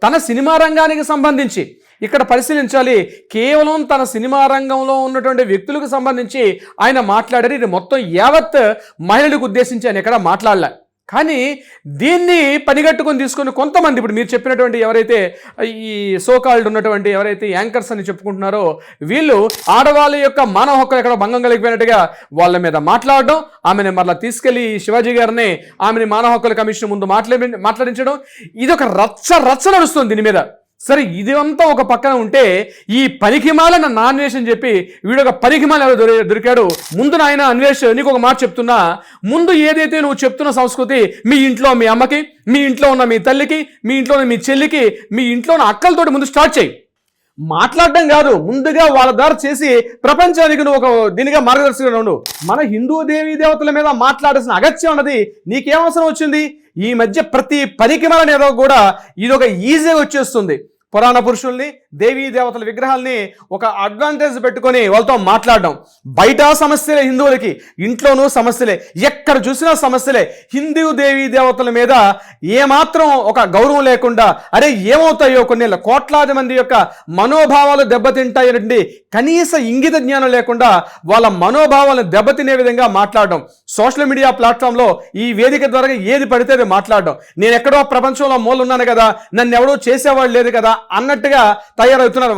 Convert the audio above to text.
తన సినిమా రంగానికి సంబంధించి ఇక్కడ పరిశీలించాలి. కేవలం తన సినిమా రంగంలో ఉన్నటువంటి వ్యక్తులకు సంబంధించి ఆయన మాట్లాడారు. ఇది మొత్తం యావత్ మహిళలకు ఉద్దేశించి ఆయన ఎక్కడ మాట్లాడలే. కానీ దీన్ని పనిగట్టుకొని తీసుకొని కొంతమంది ఇప్పుడు మీరు చెప్పినటువంటి ఎవరైతే ఈ సోకాల్డ్ ఉన్నటువంటి ఎవరైతే యాంకర్స్ అని చెప్పుకుంటున్నారో వీళ్ళు ఆడవాళ్ళ యొక్క మానవ హక్కులు ఎక్కడ భంగం కలిగిపోయినట్టుగా వాళ్ళ మీద మాట్లాడడం, ఆమెను మరలా తీసుకెళ్లి శివాజీ గారిని ఆమెని మానవ హక్కుల కమిషన్ ముందు మాట్లాడించడం, ఇది ఒక రచ్చ నడుస్తుంది దీని మీద. సరే, ఇదంతా ఒక పక్కన ఉంటే ఈ పనికిమాల నా అన్వేషణ చెప్పి వీడొక పనికిమాల దొరికాడు. ముందు నాయన అన్వేష్, నీకు ఒక మాట చెప్తున్నా, ముందు ఏదైతే నువ్వు చెప్తున్న సంస్కృతి మీ ఇంట్లో మీ అమ్మకి, మీ ఇంట్లో ఉన్న మీ తల్లికి, మీ ఇంట్లో ఉన్న మీ చెల్లికి, మీ ఇంట్లో ఉన్న అక్కలతోటి ముందు స్టార్ట్ చేయి. మాట్లాడడం కాదు, ముందుగా వాళ్ళ ద్వారా చేసి ప్రపంచానికి నువ్వు ఒక దీనిగా మార్గదర్శకంగా ఉండు. మన హిందూ దేవీ దేవతల మీద మాట్లాడాల్సిన అగత్యం ఉన్నది నీకేమవసరం వచ్చింది? ఈ మధ్య ప్రతి పనికిమాల నేత కూడా ఇదొక ఈజీగా వచ్చేస్తుంది. పురాణ పురుషుల్ని, దేవీ దేవతల విగ్రహాల్ని ఒక అడ్వాంటేజ్ పెట్టుకొని వాళ్ళతో మాట్లాడడం. బయట సమస్యలే హిందువులకి, ఇంట్లోనూ సమస్యలే, ఎక్కడ చూసినా సమస్యలే. హిందూ దేవీ దేవతల మీద ఏమాత్రం ఒక గౌరవం లేకుండా, అరే ఏమవుతాయో కొన్ని కోట్లాది మంది యొక్క మనోభావాలు దెబ్బతింటాయనండి కనీస ఇంగిత జ్ఞానం లేకుండా వాళ్ళ మనోభావాలను దెబ్బతినే విధంగా మాట్లాడడం. సోషల్ మీడియా ప్లాట్ఫామ్లో ఈ వేదిక ద్వారా ఏది పడితే అది మాట్లాడడం. నేను ఎక్కడో ప్రపంచంలో మూల ఉన్నాను కదా, నన్ను ఎవడో చేసేవాళ్ళు లేదు కదా అన్నట్టుగా తయారవుతున్నారు వాళ్ళు.